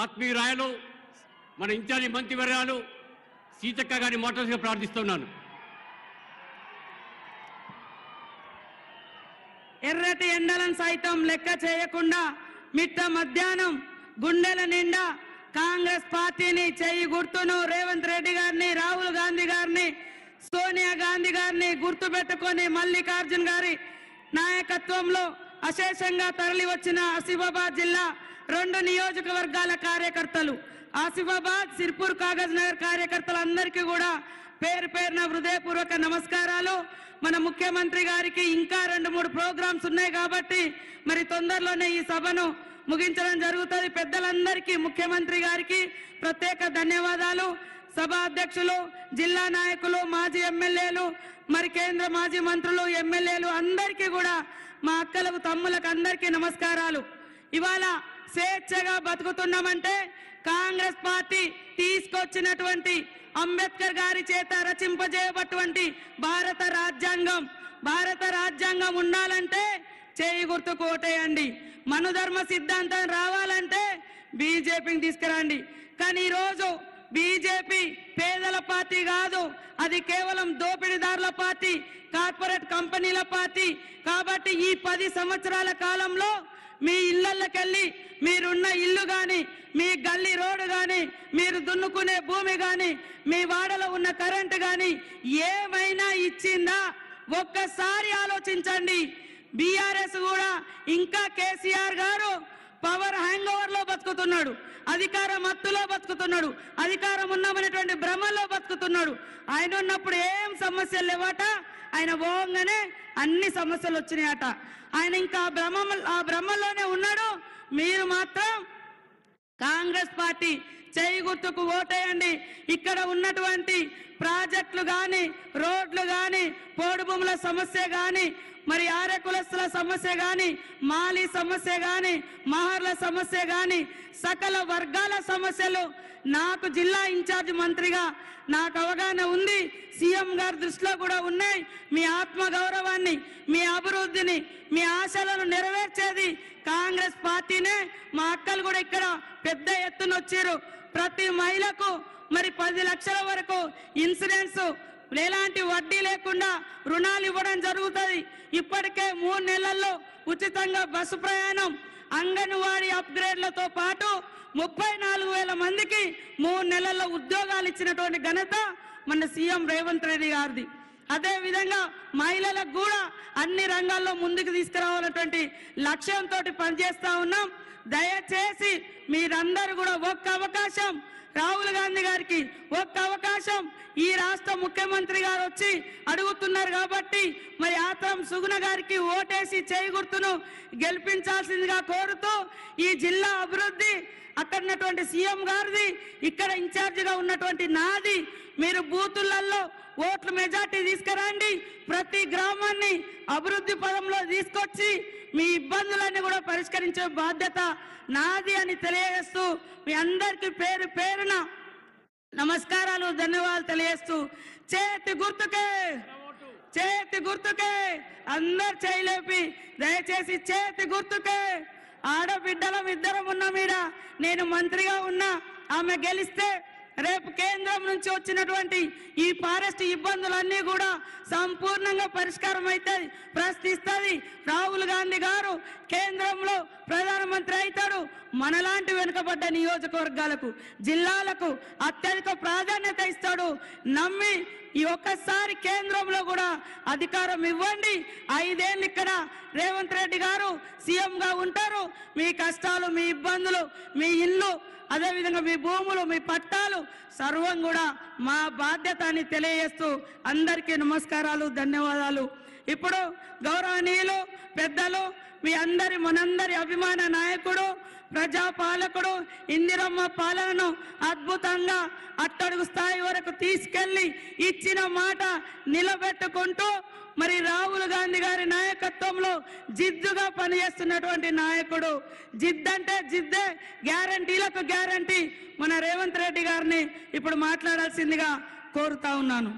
ఆత్మీయురాయలు మన ఇన్ఛార్జి మంత్రివర్యాలు సీతక్క గారి మోటార్స్గా ప్రార్థిస్తున్నాను. ఎర్రటి ఎండలను సైతం లెక్క చేయకుండా మిట్ట మధ్యాహ్నం గుండెల నిండా కాంగ్రెస్ పార్టీని చెయ్యి గుర్తును రేవంత్ రెడ్డి గారిని, రాహుల్ గాంధీ గారిని, సోనియా గాంధీ గారిని గుర్తు పెట్టుకొని మల్లికార్జున్ గారి నాయకత్వంలో అశేషంగా తరలి వచ్చిన ఆసిఫాబాద్ జిల్లా 2 నియోజకవర్గాల కార్యకర్తలు, ఆసిఫాబాద్, సిర్పూర్, కాగజ్ నగర్ కార్యకర్తలందరికీ కూడా పేరు పేరున హృదయపూర్వక నమస్కారాలు. మన ముఖ్యమంత్రి గారికి ఇంకా 2-3 ప్రోగ్రామ్స్ ఉన్నాయి కాబట్టి మరి తొందరలోనే ఈ సభను ముగించడం జరుగుతుంది. పెద్దలందరికీ, ముఖ్యమంత్రి గారికి ప్రత్యేక ధన్యవాదాలు. సభ అధ్యక్షులు, జిల్లా నాయకులు, మాజీ ఎమ్మెల్యేలు, మరి కేంద్ర మాజీ మంత్రులు, ఎమ్మెల్యేలు అందరికీ కూడా, మా అక్కలకు, తమ్ములకు అందరికీ నమస్కారాలు. ఇవాళ స్వేచ్ఛగా బతుకుతున్నామంటే కాంగ్రెస్ పార్టీ తీసుకొచ్చినటువంటి అంబేద్కర్ గారి చేత రచింపజేయబటువంటి భారత రాజ్యాంగం ఉండాలంటే చేయి గుర్తుకు ఓటేయండి. మనుధర్మ సిద్ధాంతం రావాలంటే బీజేపీని తీసుకురండి. కానీ ఈరోజు బీజేపీ పేదల పార్టీ కాదు, అది కేవలం దోపిడీదారుల పార్టీ, కార్పొరేట్ కంపెనీల పార్టీ. కాబట్టి ఈ 10 సంవత్సరాల కాలంలో మీ ఇళ్లకెళ్ళి, మీరున్న ఇల్లు కానీ, మీ గల్లీ రోడ్డు కానీ, మీరు దున్నుకునే భూమి కానీ, మీ వాడలో ఉన్న కరెంటు కానీ ఏమైనా ఇచ్చిందా ఒక్కసారి ఆలోచించండి. బీఆర్ఎస్ కూడా ఇంకా కేసీఆర్ గారు పవర్ హ్యాంగ్ ఓవర్ లో బతుకుతున్నాడు, అధికార మత్తులో బతుకుతున్నాడు, అధికారం ఉన్నామనేటువంటి భ్రమలో బతుకుతున్నాడు. ఆయన ఉన్నప్పుడు ఏం సమస్యలు లేవట, ఆయన పోగానే అన్ని సమస్యలు వచ్చినాయట. ఆయన ఇంకా ఆ భ్రమలోనే ఉన్నాడు. మీరు మాత్రం కాంగ్రెస్ పార్టీ చేయి గుర్తుకు ఓటేయండి. ఇక్కడ ఉన్నటువంటి ప్రాజెక్టులు కానీ, రోడ్లు కానీ, పోడు భూముల సమస్య కానీ, మరి ఆర్య కులస్తుల సమస్య కానీ, మాలి సమస్య కానీ, మహర్ల సమస్య కానీ, సకల వర్గాల సమస్యలు నాకు జిల్లా ఇన్ఛార్జ్ మంత్రిగా నాకు అవగాహన ఉంది. సీఎం గారి దృష్టిలో కూడా ఉన్నాయి. మీ ఆత్మ గౌరవాన్ని, మీ అభివృద్ధిని, మీ ఆశలను నెరవేర్చేది కాంగ్రెస్ పార్టీనే. మా అక్కలు కూడా ఇక్కడ పెద్ద ఎత్తున వచ్చారు. ప్రతి మహిళకు మరి 10 లక్షల వరకు ఇన్సూరెన్స్, ఎలాంటి వడ్డీ లేకుండా రుణాలు ఇవ్వడం జరుగుతుంది. ఇప్పటికే 3 నెలల్లో ఉచితంగా బస్సు ప్రయాణం, అంగన్వాడీ అప్గ్రేడ్లతో పాటు 34,000 మందికి 3 నెలల్లో ఉద్యోగాలు ఇచ్చినటువంటి ఘనత మన సీఎం రేవంత్ రెడ్డి గారిది. అదే విధంగా మహిళలకు కూడా అన్ని రంగాల్లో ముందుకు తీసుకురావాలన్నటువంటి లక్ష్యంతో పనిచేస్తా ఉన్నాం. దయచేసి మీరందరూ కూడా ఒక్క అవకాశం, రాహుల్ గాంధీ గారికి ఒక్క అవకాశం, ఈ రాష్ట్ర ముఖ్యమంత్రి గారు వచ్చి అడుగుతున్నారు కాబట్టి మరి ఆత్రం సుగుణ గారికి ఓటేసి చేయి గుర్తును గెలిపించాల్సిందిగా కోరుతూ, ఈ జిల్లా అభివృద్ధి అక్కడ ఉన్నటువంటి సీఎం గారిది, ఇక్కడ ఇన్ఛార్జిగా ఉన్నటువంటి నాది. మీరు బూతులలో ఓట్ల మెజార్టీ తీసుకురండి. ప్రతి గ్రామాన్ని అభివృద్ధి పదంలో తీసుకొచ్చి మీ ఇబ్బందులన్నీ కూడా పరిష్కరించే బాధ్యత నాది అని తెలియజేస్తూ మీ అందరికీ పేరు పేరున నమస్కారాలు, ధన్యవాదాలు తెలియజేస్తూ చేతి గుర్తుకే అందరు చేయలేపి దయచేసి చేతి గుర్తుకే. ఆడబిడ్డలం ఇద్దరం ఉన్నాం ఈడ. నేను మంత్రిగా ఉన్నా, ఆమె గెలిస్తే రేపు కేంద్రం నుంచి వచ్చినటువంటి ఈ ఫారెస్ట్ ఇబ్బందులన్నీ కూడా సంపూర్ణంగా పరిష్కారం అవుతుంది, ప్రశ్నిస్తుంది. రాహుల్ గాంధీ గారు కేంద్రంలో ప్రధానమంత్రి అవుతాడు. మనలాంటి వెనుకబడ్డ నియోజకవర్గాలకు, జిల్లాలకు అత్యధిక ప్రాధాన్యత ఇస్తాడు. నమ్మి ఈ ఒక్కసారి కేంద్రంలో కూడా అధికారం ఇవ్వండి. 5 ఏళ్ళు ఇక్కడ రేవంత్ రెడ్డి గారు సీఎంగా ఉంటారు. మీ కష్టాలు, మీ ఇబ్బందులు, మీ ఇల్లు, అదేవిధంగా మీ భూములు, మీ పట్టాలు సర్వం కూడా మా బాధ్యత అని తెలియజేస్తూ అందరికీ నమస్కారాలు, ధన్యవాదాలు. ఇప్పుడు గౌరవనీయులు పెద్దలు, మీ అందరి మనందరి అభిమాన నాయకుడు, ప్రజాపాలకుడు, ఇందిరమ్మ పాలనను అద్భుతంగా అట్టడుగు స్థాయి వరకు తీసుకెళ్లి ఇచ్చిన మాట నిలబెట్టుకుంటూ మరి రాహుల్ గాంధీ గారి నాయకత్వంలో జిద్దుగా పనిచేస్తున్నటువంటి నాయకుడు. జిద్దంటే జిద్దే, గ్యారంటీలకు గ్యారంటీ మన రేవంత్ రెడ్డి గారిని ఇప్పుడు మాట్లాడాల్సిందిగా కోరుతా ఉన్నాను.